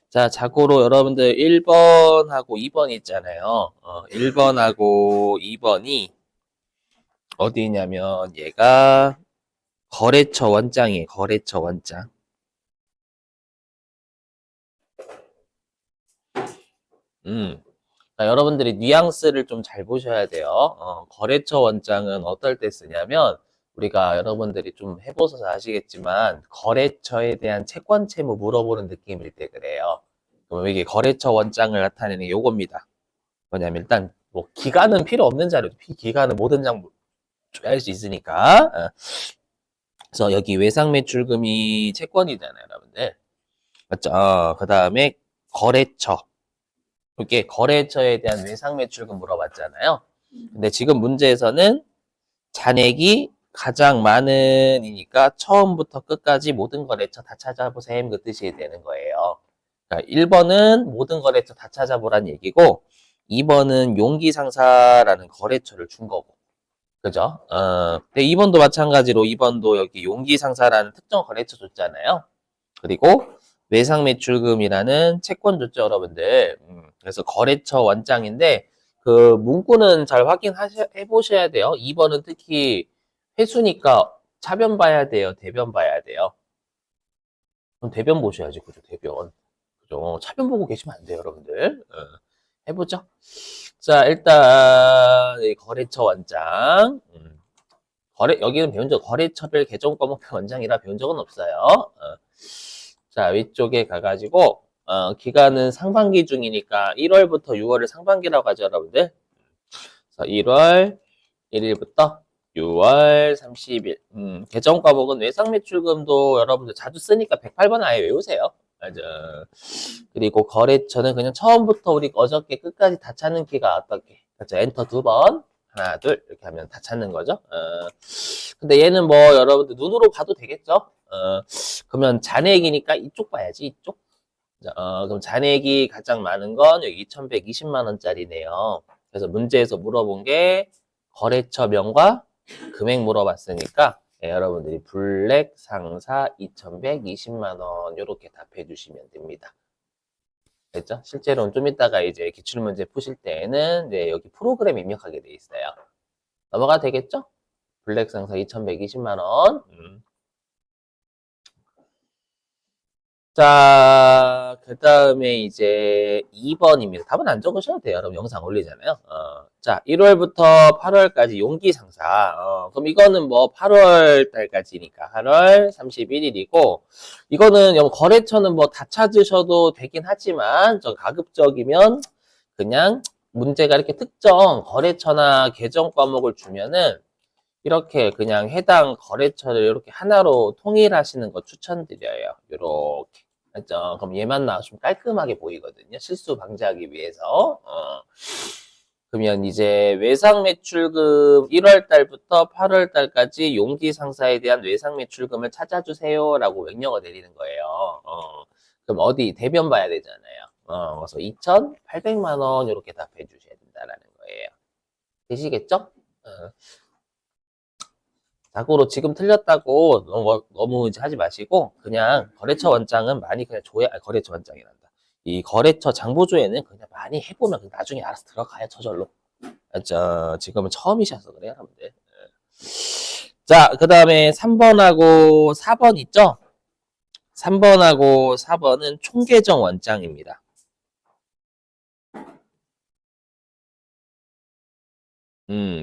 자, 자고로 여러분들 1번하고 2번 있잖아요. 1번하고 2번이 어디 있냐면 얘가 거래처 원장이에요. 거래처 원장. 자, 여러분들이 뉘앙스를 좀 잘 보셔야 돼요. 거래처 원장은 어떨 때 쓰냐면 우리가 여러분들이 좀 해보셔서 아시겠지만 거래처에 대한 채권 채무 물어보는 느낌일 때 그래요. 그럼 이게 거래처 원장을 나타내는 게 요겁니다. 뭐냐면 일단 뭐 기간은 필요 없는 자료, 기간은 모든 장 할 수 있으니까. 그래서 여기 외상 매출금이 채권이잖아요, 여러분들. 맞죠? 그 다음에 거래처. 이렇게 거래처에 대한 외상 매출금 물어봤잖아요. 근데 지금 문제에서는 잔액이 가장 많은이니까 처음부터 끝까지 모든 거래처 다 찾아보셈 그 뜻이 되는 거예요. 그러니까 1번은 모든 거래처 다 찾아보란 얘기고 2번은 용기상사라는 거래처를 준 거고. 그죠? 근데 2번도 마찬가지로 2번도 여기 용기상사라는 특정 거래처 줬잖아요. 그리고 외상매출금이라는 채권 줬죠, 여러분들. 그래서 거래처 원장인데 그 문구는 잘 확인해 보셔야 돼요. 2번은 특히 회수니까 차변 봐야 돼요, 대변 봐야 돼요. 그럼 대변 보셔야지, 그죠? 대변. 그죠? 차변 보고 계시면 안 돼요, 여러분들. 해보죠. 자, 일단 이 거래처 원장. 여기는 배운 적 거래처별 계정 과목 원장이라 배운 적은 없어요. 자, 위쪽에 가가지고 기간은 상반기 중이니까 1월부터 6월을 상반기라고 하죠, 여러분들. 그래서 1월 1일부터 6월 30일. 계정 과목은 외상매출금도 여러분들 자주 쓰니까 108번 아예 외우세요. 맞아. 그리고 거래처는 그냥 처음부터 우리 어저께 끝까지 다 찾는 키가 어떻게? 그렇죠. 엔터 2번. 하나, 둘. 이렇게 하면 다 찾는 거죠. 근데 얘는 뭐 여러분들 눈으로 봐도 되겠죠? 그러면 잔액이니까 이쪽 봐야지, 이쪽. 그럼 잔액이 가장 많은 건 여기 2,120만 원짜리네요. 그래서 문제에서 물어본 게 거래처명과 금액 물어봤으니까 여러분들이 블랙 상사 2,120만 원 이렇게 답해 주시면 됩니다. 됐죠? 실제로는 좀 이따가 이제 기출문제 푸실 때에는 여기 프로그램 입력하게 돼 있어요. 넘어가 되겠죠? 블랙 상사 2,120만 원. 자, 그 다음에 이제 2번입니다. 답은 안 적으셔도 돼요. 여러분 영상 올리잖아요. 자, 1월부터 8월까지 용기 상사. 그럼 이거는 뭐 8월 달까지니까 8월 31일이고, 이거는 거래처는 뭐 다 찾으셔도 되긴 하지만, 저 가급적이면 그냥 문제가 이렇게 특정 거래처나 계정 과목을 주면은 이렇게 그냥 해당 거래처를 이렇게 하나로 통일하시는 거 추천드려요. 이렇게. 맞죠? 그럼 얘만 나와주면 깔끔하게 보이거든요. 실수 방지하기 위해서. 그러면 이제 외상 매출금 1월 달부터 8월 달까지 용기 상사에 대한 외상 매출금을 찾아주세요라고 명령어 내리는 거예요. 그럼 어디 대변 봐야 되잖아요. 그래서 2,800만 원 이렇게 답해 주셔야 된다라는 거예요. 되시겠죠? 자고로 지금 틀렸다고 너무 이제 하지 마시고 그냥 거래처 원장은 많이 그냥 거래처 원장이란다. 이 거래처 장보조에는 그냥 많이 해보면 나중에 알아서 들어가요, 저절로. 지금은 처음이셔서 그래요, 여러분들. 자, 그 다음에 3번하고 4번 있죠? 3번하고 4번은 총계정 원장입니다.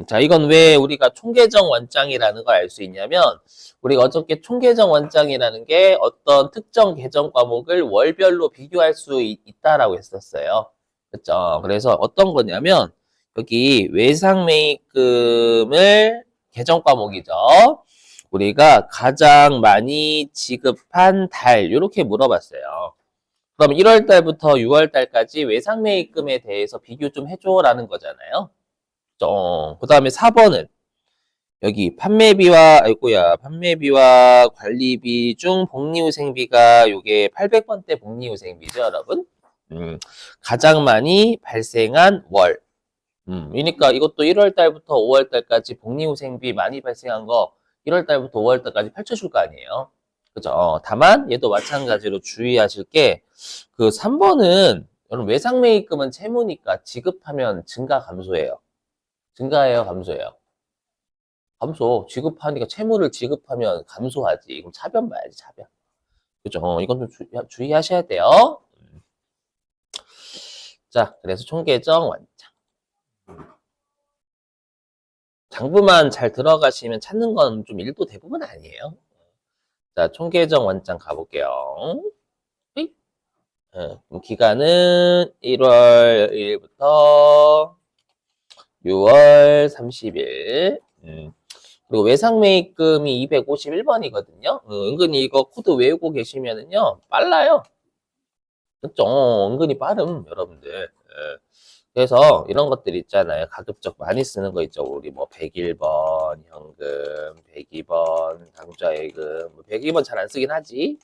자, 이건 왜 우리가 총계정 원장이라는 걸 알 수 있냐면, 우리가 어저께 총계정 원장이라는 게 어떤 특정 계정 과목을 월별로 비교할 수 있다라고 했었어요. 그렇죠? 그래서 어떤 거냐면, 여기 외상매입금을 계정 과목이죠. 우리가 가장 많이 지급한 달, 이렇게 물어봤어요. 그럼 1월 달부터 6월 달까지 외상매입금에 대해서 비교 좀 해줘라는 거잖아요. 그 다음에 4번은 여기 판매비와 관리비 중 복리후생비가 요게 800번대 복리후생비죠, 여러분? 가장 많이 발생한 월. 그러니까 이것도 1월 달부터 5월 달까지 복리후생비 많이 발생한 거 1월 달부터 5월 달까지 펼쳐줄 거 아니에요. 그죠? 다만 얘도 마찬가지로 주의하실 게 그 3번은 여러분 외상매입금은 채무니까 지급하면 증가 감소해요. 증가해요, 감소해요? 감소. 지급하니까 채무를 지급하면 감소하지. 그럼 차변 봐야지, 차변. 그죠? 이건 좀 주의하셔야 돼요. 자, 그래서 총계정 완장. 장부만 잘 들어가시면 찾는 건 좀 일도 대부분 아니에요. 자, 총계정 원장 가볼게요. 그럼 기간은 1월 1일부터 6월 30일. 그리고 외상매입금이 251번이거든요. 은근히 이거 코드 외우고 계시면은요, 빨라요. 그죠? 은근히 빠름, 여러분들. 그래서 이런 것들 있잖아요. 가급적 많이 쓰는 거 있죠. 우리 뭐 101번 현금, 102번 당좌예금, 102번 잘 안 쓰긴 하지.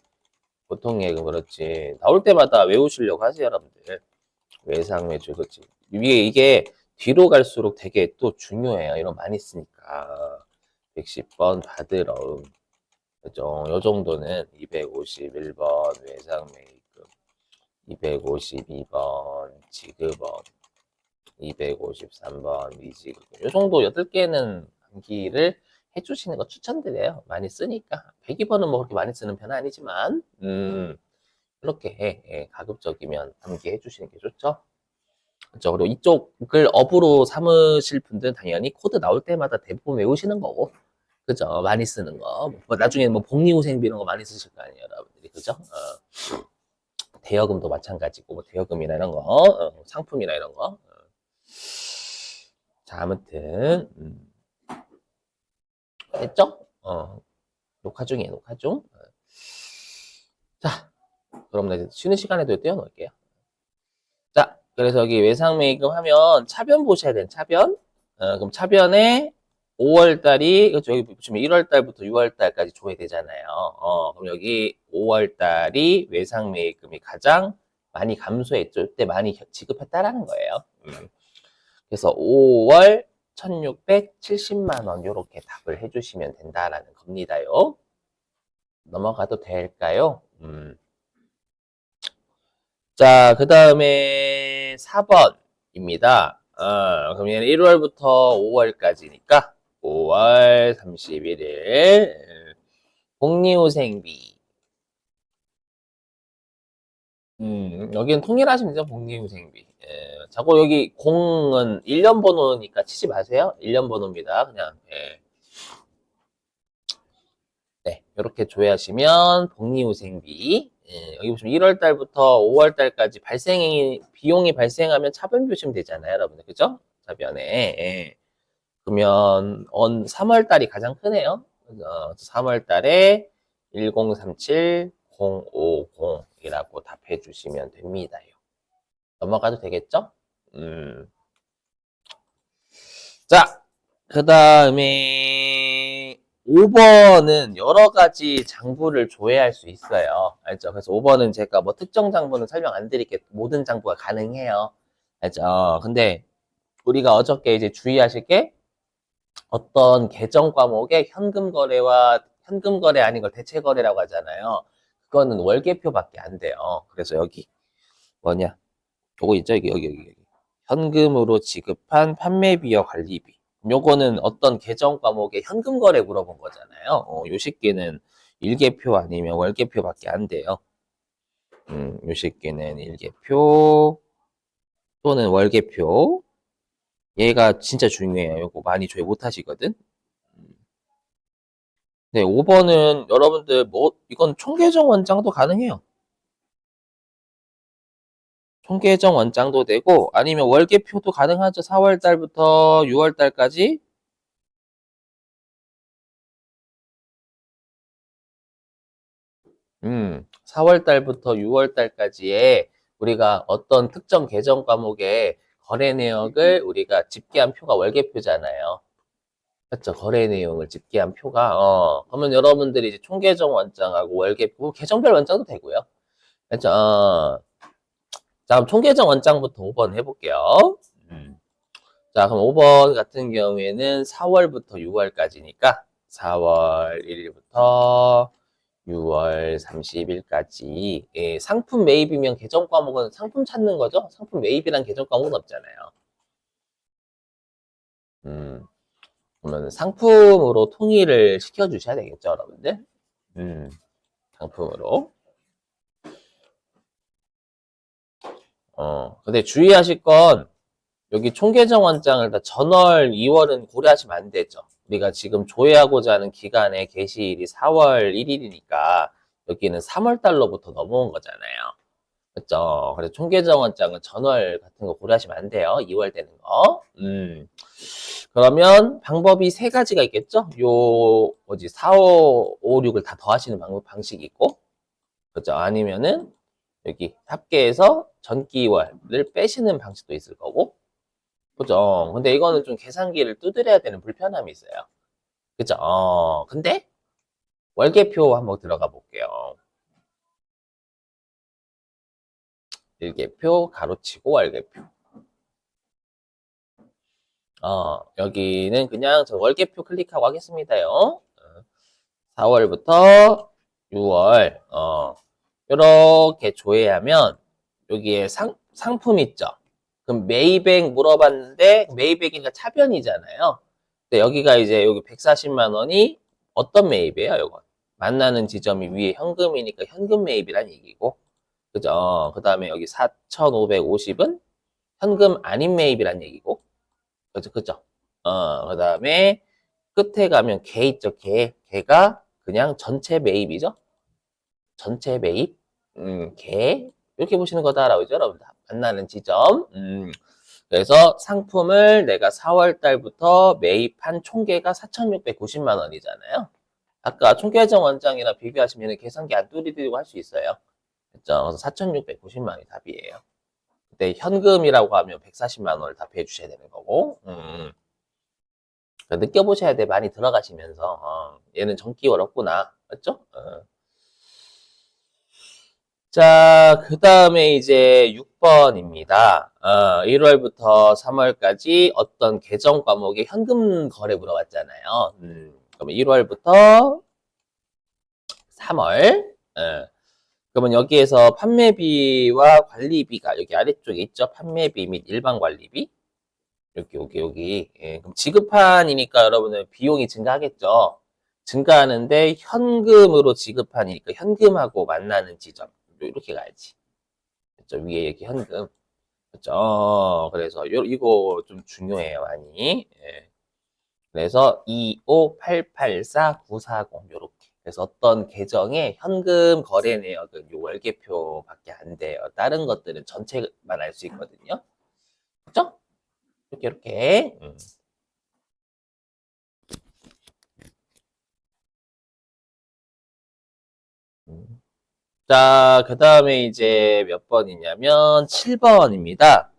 보통예금 그렇지. 나올 때마다 외우시려고 하세요, 여러분들. 외상매출 그렇지. 이게 뒤로 갈수록 되게 또 중요해요. 이런 많이 쓰니까. 110번 받으러움. 그죠? 요 정도는 251번 외상매입금, 252번 지급원, 253번 미지급금. 요 정도 8개는 암기를 해주시는 거 추천드려요. 많이 쓰니까. 102번은 뭐 그렇게 많이 쓰는 편은 아니지만, 이렇게 가급적이면 암기해 주시는 게 좋죠. 그렇죠. 그리고 이쪽을 업으로 삼으실 분들은 당연히 코드 나올 때마다 대부분 외우시는 거고, 그죠? 많이 쓰는 거. 뭐 나중에 뭐 복리후생비 이런 거 많이 쓰실 거 아니에요, 여러분들이. 그죠? 대여금도 마찬가지고, 뭐 대여금이나 이런 거, 상품이나 이런 거. 자, 아무튼, 됐죠? 녹화 중이에요, 녹화 중. 자, 그럼 나 이제 쉬는 시간에도 떼어놓을게요. 자, 그래서 여기 외상매입금 하면 차변 보셔야 돼요, 차변. 그럼 차변에 5월달이, 그렇죠. 여기 보시면 1월달부터 6월달까지 조회되잖아요. 그럼 여기 5월달이 외상매입금이 가장 많이 감소했죠. 이때 많이 지급했다라는 거예요. 그래서 5월 1670만 원 요렇게 답을 해주시면 된다라는 겁니다요. 넘어가도 될까요? 자, 그 다음에 4번입니다. 그럼 얘는 1월부터 5월까지니까 5월 31일 복리후생비. 여기는 통일하시면 되죠, 복리후생비. 자꾸 여기 공은 1년 번호니까 치지 마세요. 1년 번호입니다. 그냥, 네, 이렇게 조회하시면 복리후생비. 여기 보시면 1월 달부터 5월 달까지 비용이 발생하면 차변 보시면 되잖아요, 여러분들. 그죠? 차변에. 그러면 3월 달이 가장 크네요. 3월 달에 1037050이라고 답해 주시면 됩니다. 넘어가도 되겠죠? 자, 그 다음에 5번은 여러 가지 장부를 조회할 수 있어요. 알죠? 그래서 5번은 제가 뭐 특정 장부는 설명 안 드릴게요. 모든 장부가 가능해요. 알죠? 근데 우리가 어저께 이제 주의하실 게 어떤 계정 과목에 현금 거래 아닌 걸 대체 거래라고 하잖아요. 그거는 월계표밖에 안 돼요. 그래서 여기 뭐냐? 요거 있죠? 여기. 현금으로 지급한 판매비와 관리비. 요거는 어떤 계정 과목에 현금 거래 물어본 거잖아요. 요 식기는 일계표 아니면 월계표밖에 안 돼요. 요 식기는 일계표 또는 월계표. 얘가 진짜 중요해요. 요거 많이 조회 못 하시거든. 네, 5번은 여러분들 이건 총계정 원장도 가능해요. 총계정 원장도 되고 아니면 월계표도 가능하죠. 4월 달부터 6월 달까지 4월 달부터 6월 달까지의 우리가 어떤 특정 계정 과목의 거래 내역을 우리가 집계한 표가 월계표잖아요. 그렇죠. 거래 내용을 집계한 표가 그러면 여러분들이 이제 총계정 원장하고 월계표 계정별 원장도 되고요. 그렇죠. 자, 그럼 총계정 원장부터 5번 해볼게요. 자, 그럼 5번 같은 경우에는 4월부터 6월까지니까 4월 1일부터 6월 30일까지. 예, 상품 매입이면 계정 과목은 상품 찾는 거죠? 상품 매입이란 계정 과목은 없잖아요. 음, 그러면 상품으로 통일을 시켜주셔야 되겠죠, 여러분들? 음, 상품으로. 근데 주의하실 건 여기 총계정 원장을 다 전월 2월은 고려하시면 안 되죠. 우리가 지금 조회하고자 하는 기간의 개시일이 4월 1일이니까 여기는 3월 달로부터 넘어온 거잖아요. 그렇죠? 그래서 총계정 원장은 전월 같은 거 고려하시면 안 돼요. 2월 되는 거. 그러면 방법이 세 가지가 있겠죠? 뭐지, 4, 5, 6을 다 더하시는 방식이 있고, 그렇죠? 아니면은 여기 합계해서 전기월을 빼시는 방식도 있을 거고, 그죠? 근데 이거는 좀 계산기를 두드려야 되는 불편함이 있어요. 그죠? 근데 월계표 한번 들어가 볼게요. 일계표, 가로치고 월계표. 여기는 그냥 저 월계표 클릭하고 하겠습니다요. 4월부터 6월, 이렇게 조회하면 여기에 상품 있죠? 그럼 메이백 물어봤는데 메이백이니까 차변이잖아요. 근데 여기가 이제 여기 140만 원이 어떤 매입이에요, 이건? 만나는 지점이 위에 현금이니까 현금 매입이란 얘기고. 그죠? 그 다음에 여기 4,550은 현금 아닌 매입이란 얘기고. 그죠? 그죠? 그 다음에 끝에 가면 개 있죠, 개. 개가 그냥 전체 매입이죠? 전체 매입. 개. 이렇게 보시는 거다라고 하죠, 여러분. 만나는 지점. 그래서 상품을 내가 4월 달부터 매입한 총계가 4,690만 원이잖아요. 아까 총계정 원장이랑 비교하시면 계산기 안 두드리고 할 수 있어요. 그렇죠? 그래서 4,690만 원이 답이에요. 근데 현금이라고 하면 140만 원을 답해 주셔야 되는 거고. 느껴보셔야 돼. 많이 들어가시면서. 얘는 전기월 없구나. 맞죠? 자, 그 다음에 이제 6번입니다. 1월부터 3월까지 어떤 계정 과목의 현금 거래 물어봤잖아요. 그러면 1월부터 3월. 그러면 여기에서 판매비와 관리비가 여기 아래쪽에 있죠. 판매비 및 일반 관리비. 여기. 예, 그럼 지급판이니까 여러분은 비용이 증가하겠죠. 증가하는데 현금으로 지급하니까 현금하고 만나는 지점. 이렇게 가야지. 그렇죠? 위에 이렇게 현금. 그렇죠? 그래서 이거 좀 중요해요, 많이. 예. 그래서 25884-940 요렇게. 그래서 어떤 계정의 현금 거래 내역은 요 월계표밖에 안 돼요. 다른 것들은 전체만 알 수 있거든요. 그렇죠? 이렇게. 자, 그 다음에 이제 몇 번이냐면 7번입니다.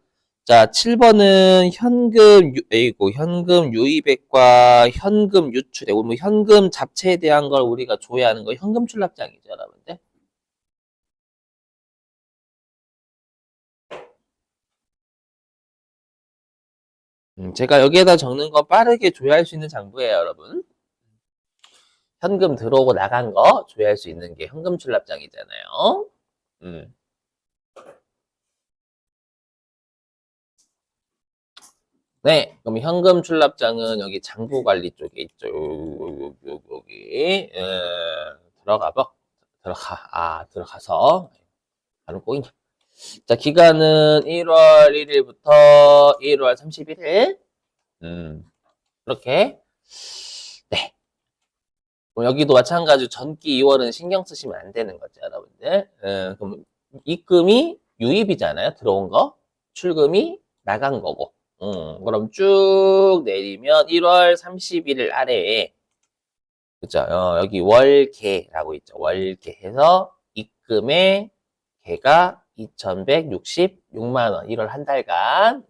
자, 7번은 현금 유입액과 현금 유출액, 뭐 현금 잡채에 대한 걸 우리가 조회하는 거 현금 출납장이죠, 여러분들. 제가 여기에다 적는 거 빠르게 조회할 수 있는 장부예요, 여러분. 현금 들어오고 나간 거 조회할 수 있는 게 현금 출납장이잖아요. 음. 네, 그럼 현금 출납장은 여기 장부 관리 쪽에 있죠. 여기. 들어가 봐. 들어가서. 바로 꼬이냐. 자, 기간은 1월 1일부터 1월 31일. 이렇게. 네. 그럼 여기도 마찬가지로 전기 2월은 신경 쓰시면 안 되는 거죠, 여러분들. 그럼 입금이 유입이잖아요, 들어온 거. 출금이 나간 거고. 그럼 쭉 내리면 1월 31일 아래에, 그죠? 여기 월계라고 있죠. 월계 해서 입금의 개가 2,166만 원. 1월 한 달간.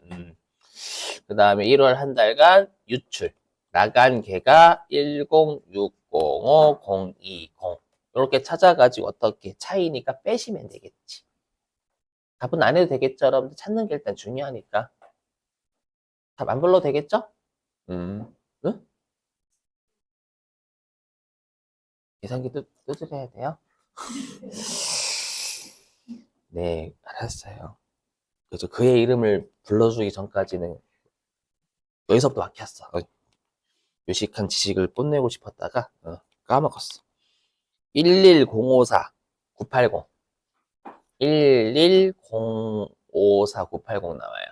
그 다음에 1월 한 달간 유출. 나간 개가 1060520. 이렇게 찾아가지고 어떻게 차이니까 빼시면 되겠지. 답은 안 해도 되겠죠, 여러분들. 찾는 게 일단 중요하니까. 답 안 불러도 되겠죠? 응? 계산기 도 두드려야 돼요? 네, 알았어요. 그죠. 그의 이름을 불러주기 전까지는 여기서부터 막혔어. 유식한 지식을 뽐내고 싶었다가 까먹었어. 11054 980 11054 980 나와요.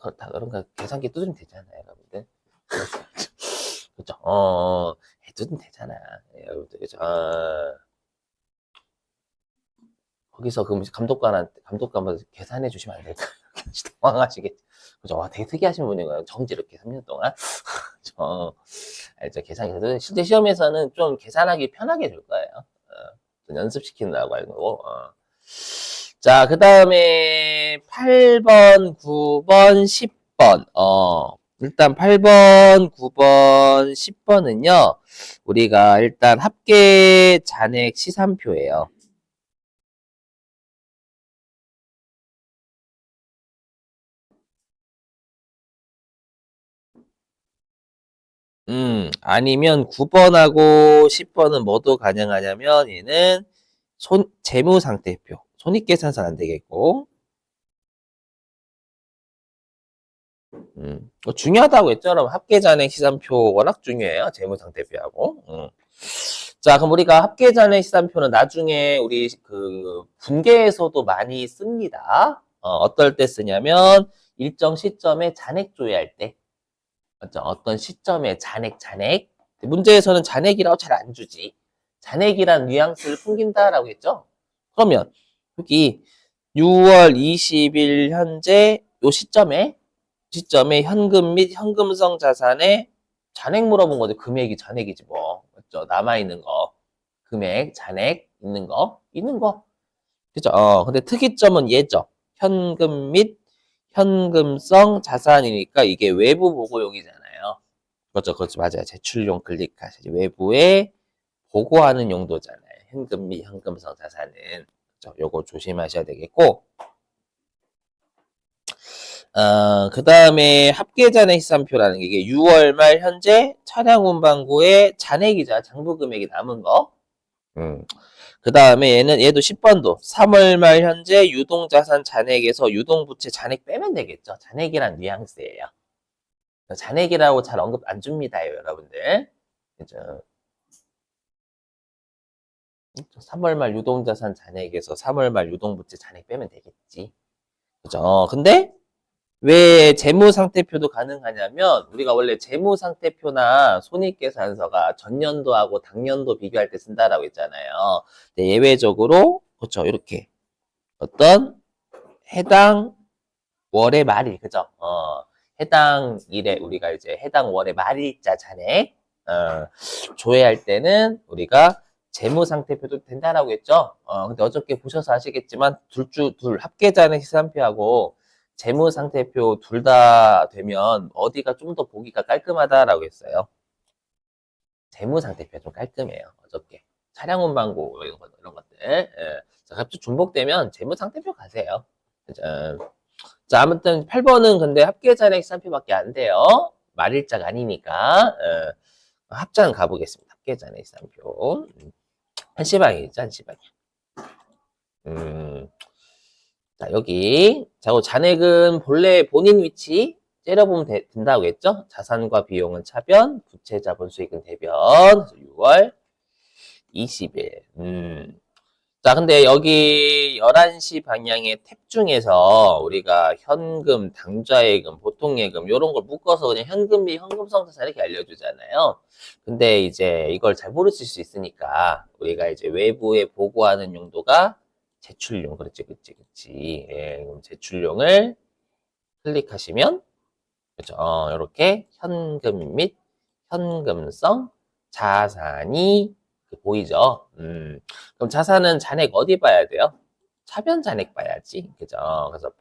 그렇다. 그런가 계산기 두드리면 되잖아요, 여러분들. 그죠? 두드리면 되잖아, 여러분들. 그죠? 거기서 그 감독관한테 계산해 주시면 안 될까요? 당황하시겠지. 그죠? 와, 되게 특이하신 분이에요. 정지 이렇게 3년 동안. 저, 알죠? 계산기. 실제 시험에서는 좀 계산하기 편하게 줄 거예요. 좀 연습시킨다고 알고. 자, 그 다음에 8번, 9번, 10번. 일단 8번, 9번, 10번은요. 우리가 일단 합계 잔액 시산표예요. 아니면 9번하고 10번은 뭐도 가능하냐면 얘는 재무상태표. 손익계산서는 안 되겠고. 중요하다고 했죠, 여러분. 합계잔액 시산표 워낙 중요해요. 재무상태표하고. 자, 그럼 우리가 합계잔액 시산표는 나중에 우리 그 분계에서도 많이 씁니다. 어떨 때 쓰냐면 일정 시점에 잔액 조회할 때. 맞죠? 어떤 시점에 잔액. 문제에서는 잔액이라고 잘 안 주지. 잔액이란 뉘앙스를 풍긴다라고 했죠? 그러면 여기 6월 20일 현재 요 시점에 현금 및 현금성 자산의 잔액 물어본 거죠. 금액이 잔액이지 뭐. 맞죠? 남아있는 거. 금액, 잔액, 있는 거. 그죠? 근데 특이점은 얘죠. 현금 및 현금성 자산이니까 이게 외부 보고용이잖아요. 그렇죠. 맞아요. 제출용 클릭하시지. 외부에 보고하는 용도잖아요. 현금 및 현금성 자산은. 그렇죠? 요거 조심하셔야 되겠고. 그 다음에 합계잔액 시산표라는 게 이게 6월 말 현재 차량 운반고에 잔액이자 장부 금액이 남은 거. 그 다음에 얘도 10번도 3월 말 현재 유동자산 잔액에서 유동부채 잔액 빼면 되겠죠. 잔액이란 뉘앙스예요. 잔액이라고 잘 언급 안 줍니다, 여러분들. 그죠? 3월 말 유동자산 잔액에서 3월 말 유동부채 잔액 빼면 되겠지. 그죠? 근데 왜 재무상태표도 가능하냐면 우리가 원래 재무상태표나 손익계산서가 전년도하고 당년도 비교할 때 쓴다라고 했잖아요. 근데 예외적으로 그렇죠. 이렇게 어떤 해당 월의 말일 그죠? 해당 일에 우리가 이제 해당 월의 말일자 잔액 조회할 때는 우리가 재무상태표도 된다라고 했죠. 근데 어저께 보셔서 아시겠지만 둘 합계잔액 시산표하고 재무상태표 둘 다 되면 어디가 좀 더 보기가 깔끔하다라고 했어요. 재무상태표 좀 깔끔해요. 어저께 차량 운반고 이런 것들. 자, 갑자기 중복되면 재무상태표 가세요. 자, 아무튼 8번은 근데 합계잔액 시산표밖에 안 돼요. 말일자가 아니니까. 합장 가보겠습니다. 합계잔액 시산표. 한시방이죠, 한시방이. 음, 자, 여기. 자, 잔액은 본래 본인 위치 째려보면 된다고 했죠? 자산과 비용은 차변, 부채 자본 수익은 대변. 6월 20일. 자, 근데 여기 11시 방향의 탭 중에서 우리가 현금, 당좌예금, 보통예금 이런 걸 묶어서 그냥 현금 및 현금성 자산 이렇게 알려주잖아요. 근데 이제 이걸 잘 모르실 수 있으니까 우리가 이제 외부에 보고하는 용도가 제출용. 그렇지. 예, 그럼 제출용을 클릭하시면 그렇죠. 이렇게 현금 및 현금성 자산이 보이죠. 그럼 자산은 잔액 어디 봐야 돼요? 차변 잔액 봐야지. 그죠? 그래서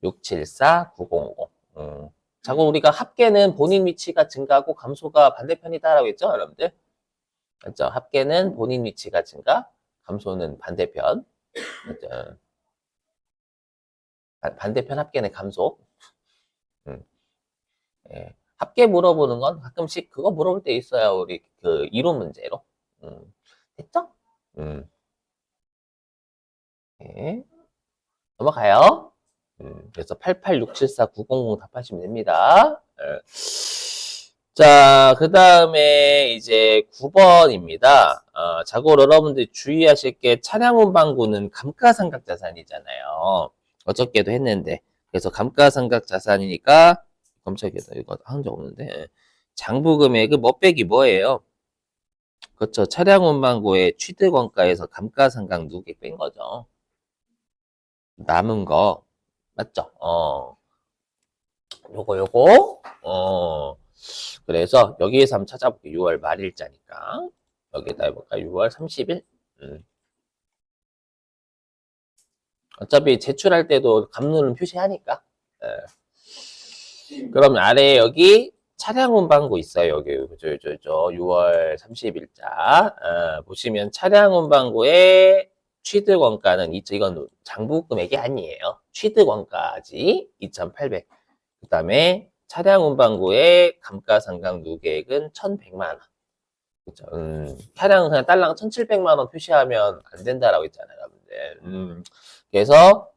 886749050. 자고 우리가 합계는 본인 위치가 증가하고 감소가 반대편이다라고 했죠, 여러분들? 그죠? 합계는 본인 위치가 증가, 감소는 반대편. 그죠? 반대편 합계는 감소. 음. 예. 합계 물어보는 건 가끔씩 그거 물어볼 때 있어요. 우리 그 이론 문제로. 됐죠? 네. 넘어가요. 그래서 88674-900 답하시면 됩니다. 예. 자, 그 다음에 이제 9번입니다. 자고로 여러분들이 주의하실 게 차량 운반구는 감가상각 자산이잖아요. 어저께도 했는데. 그래서 감가상각 자산이니까, 깜짝이야. 이거 한 적 없는데. 예. 장부 금액은 멋백이 뭐예요? 그렇죠. 차량 운반구의 취득원가에서 감가상각 누계 뺀 거죠. 남은 거. 맞죠? 요거. 그래서 여기에서 한번 찾아볼게요. 6월 말일자니까. 여기다 해볼까? 6월 30일? 어차피 제출할 때도 감로는 표시하니까. 그럼 아래에 여기 차량 운반구 있어요. 여기, 6월 30일자. 보시면 차량 운반구의 취득 원가는, 이건 장부 금액이 아니에요. 취득 원가지. 2,800. 그 다음에 차량 운반구의 감가상각 누계액은 1,100만 원. 그쵸. 차량은 그냥 딸랑 1,700만 원 표시하면 안 된다라고 했잖아요, 여러분들. 그래서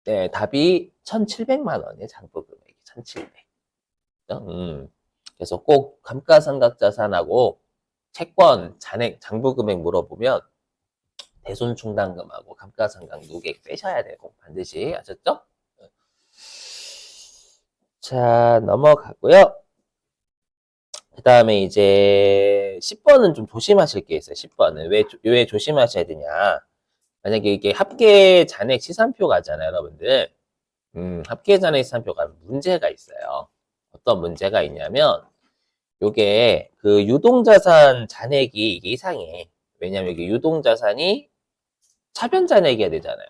네, 답이 1,700만 원이에요, 장부 금액이 1,700. 그래서 꼭 감가상각 자산하고 채권, 잔액, 장부 금액 물어보면 대손 충당금하고 감가상각 누계액 빼셔야 되고 반드시 아셨죠? 자, 넘어가고요. 그 다음에 이제 10번은 좀 조심하실 게 있어요. 10번은 왜 조심하셔야 되냐? 만약에 이게 합계 잔액 시산표 가잖아요, 여러분들. 합계 잔액 시산표가 문제가 있어요. 어떤 문제가 있냐면 요게 그 유동자산 잔액이 이게 이상해. 왜냐면 이게 유동자산이 차변 잔액이어야 되잖아요.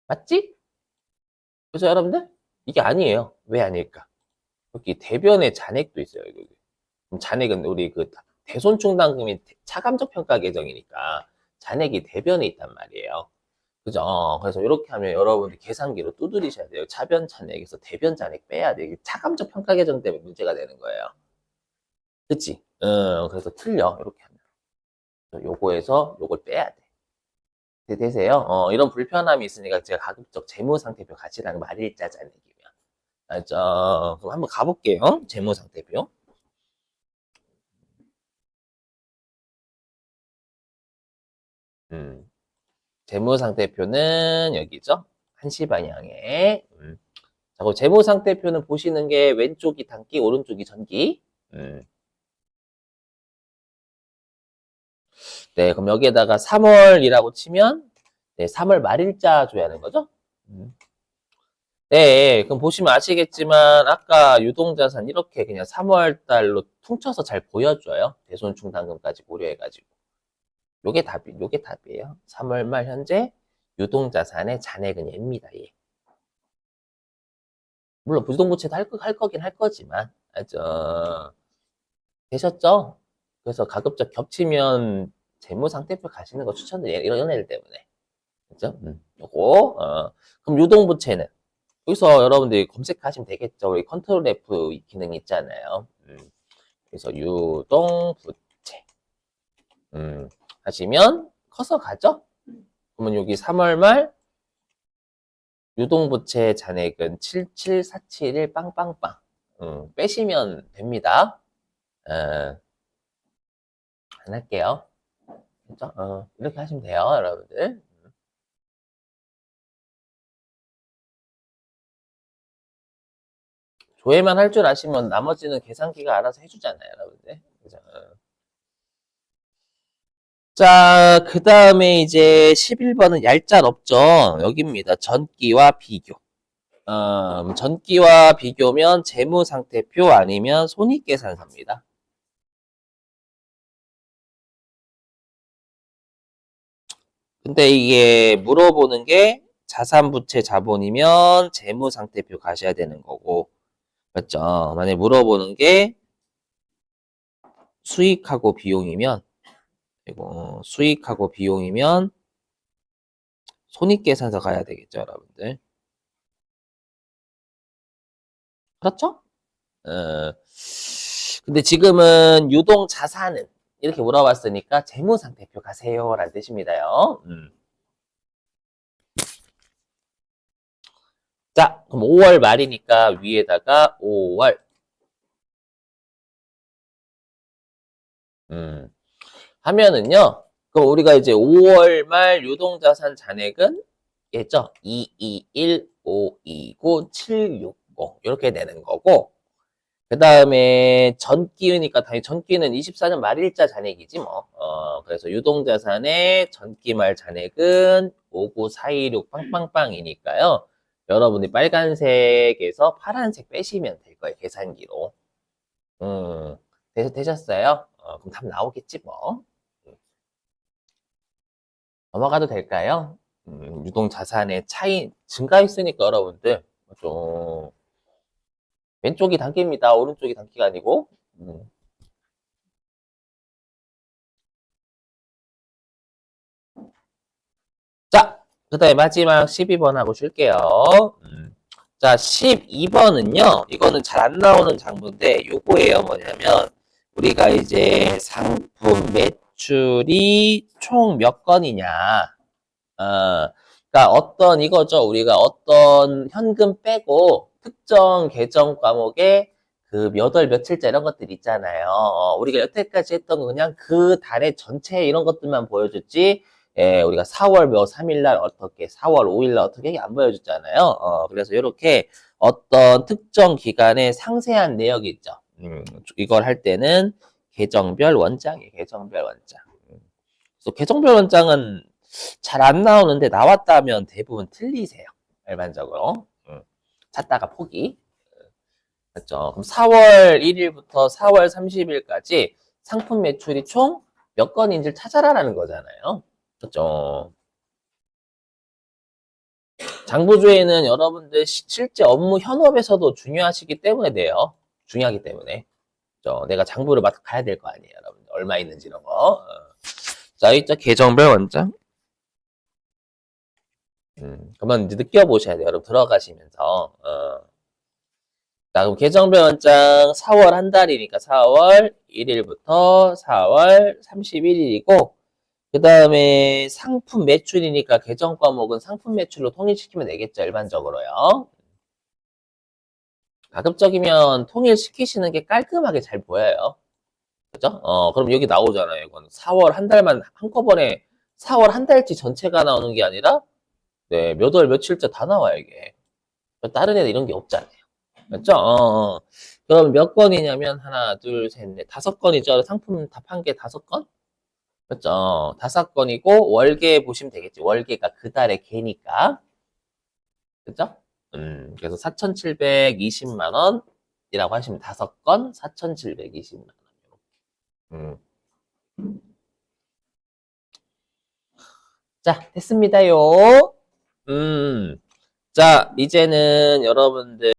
맞지? 그래서 여러분들 이게 아니에요. 왜 아닐까? 여기 대변의 잔액도 있어요. 여기. 그럼 잔액은 우리 그 대손충당금이 차감적 평가 계정이니까 잔액이 대변에 있단 말이에요. 그죠? 그래서 이렇게 하면 여러분이 계산기로 두드리셔야 돼요. 차변 잔액에서 대변 잔액 빼야 돼. 이게 차감적 평가 계정 때문에 문제가 되는 거예요. 그치? 그래서 틀려. 이렇게 하면. 요거에서 요걸 빼야 돼. 되세요? 이런 불편함이 있으니까 제가 가급적 재무상태표 가시라는 말일자 잔액이면. 알죠? 그럼 한번 가볼게요. 재무상태표. 음. 재무상태표는 여기죠. 1시 방향에. 자, 그럼 재무상태표는 보시는 게 왼쪽이 단기, 오른쪽이 전기. 네, 그럼 여기에다가 3월이라고 치면, 네, 3월 말일자 줘야 하는 거죠? 네, 그럼 보시면 아시겠지만, 아까 유동자산 이렇게 그냥 3월 달로 퉁쳐서 잘 보여줘요. 대손충당금까지 고려해가지고. 요게 답이에요. 3월 말 현재 유동자산의 잔액은 얘입니다, 얘. 물론 부동부채도 할 거긴 할 거지만, 되셨죠? 그래서 가급적 겹치면 재무상태표 가시는 거 추천드려요. 이런 애들 때문에. 그죠? 요거, 그럼 유동부채는? 여기서 여러분들이 검색하시면 되겠죠. 우리 컨트롤 F 기능 있잖아요. 그래서 유동부채. 하시면 커서 가죠? 그러면 여기 3월 말 유동부채 잔액은 77471 빵빵빵. 빼시면 됩니다. 안 할게요. 그죠? 이렇게 하시면 돼요, 여러분들. 조회만 할 줄 아시면 나머지는 계산기가 알아서 해주잖아요, 여러분들. 그죠? 자, 그 다음에 이제 11번은 얄짤 없죠. 여기입니다. 전기와 비교. 전기와 비교면 재무상태표 아니면 손익계산서입니다. 근데 이게 물어보는 게 자산부채 자본이면 재무상태표 가셔야 되는 거고, 맞죠? 만약에 물어보는 게 수익하고 비용이면, 이거 수익하고 비용이면 손익계산서 가야 되겠죠, 여러분들. 그렇죠? 어, 근데 지금은 유동 자산은 이렇게 물어봤으니까 재무상태표 가세요라는 뜻입니다요. 자, 그럼 5월 말이니까 위에다가 5월. 하면은요. 그럼 우리가 이제 5월 말 유동자산 잔액은 있죠? 221, 529, 760 이렇게 되는 거고 그 다음에 전기니까 당연히 전기는 24년 말일자 잔액이지 뭐. 그래서 유동자산의 전기 말 잔액은 59426 빵빵빵이니까요. 여러분이 빨간색에서 파란색 빼시면 될 거예요. 계산기로. 되셨어요? 그럼 답 나오겠지 뭐. 넘어가도 될까요? 유동자산의 차이 증가했으니까 여러분들 좀 왼쪽이 단기입니다. 오른쪽이 단기가 아니고. 자, 그 다음에 마지막 12번 하고 쉴게요. 자, 12번은요, 이거는 잘 안 나오는 장부인데, 요거예요. 뭐냐면, 우리가 이제 상품 매출이 총 몇 건이냐. 그러니까 어떤 이거죠. 우리가 어떤 현금 빼고 특정 계정 과목에 그 몇 월 며칠자 이런 것들 있잖아요. 우리가 여태까지 했던 거 그냥 그 달의 전체 이런 것들만 보여줬지. 예, 우리가 4월 몇 3일 날 어떻게, 4월 5일 날 어떻게 이게 안 보여줬잖아요. 그래서 이렇게 어떤 특정 기간의 상세한 내역이 있죠. 이걸 할 때는 계정별 원장이에요. 계정별 원장. 그래서 계정별 원장은 잘 안 나오는데 나왔다면 대부분 틀리세요. 일반적으로. 찾다가 포기. 맞죠? 그럼 4월 1일부터 4월 30일까지 상품 매출이 총 몇 건인지를 찾아라라는 거잖아요. 그렇죠? 장부조회는 여러분들 실제 업무 현업에서도 중요하시기 때문에 돼요. 중요하기 때문에. 그렇죠? 내가 장부를 맡아 가야 될 거 아니에요, 여러분. 얼마 있는지 이런 거. 자, 이자 계정별 원장. 그러면 이제 느껴보셔야 돼요. 여러분 들어가시면서. 자, 그럼 계정별 원장 4월 한 달이니까 4월 1일부터 4월 31일이고, 그 다음에 상품 매출이니까 계정 과목은 상품 매출로 통일시키면 되겠죠, 일반적으로요. 가급적이면 통일시키시는 게 깔끔하게 잘 보여요. 그죠? 그럼 여기 나오잖아요. 이건 4월 한 달만 한꺼번에 4월 한 달치 전체가 나오는 게 아니라, 네, 몇 월 며칠째 다 나와요, 이게. 다른 애들 이런 게 없잖아요. 맞죠? 그럼 몇 건이냐면 하나, 둘, 셋, 넷, 다섯 건이죠. 상품 답한 게 다섯 건? 맞죠? 다섯 건이고 월계 보시면 되겠지. 월계가 그 달의 개니까. 그죠? 그래서 4,720만 원이라고 하시면 다섯 건 4,720만 원. 자, 됐습니다요. 자, 이제는 여러분들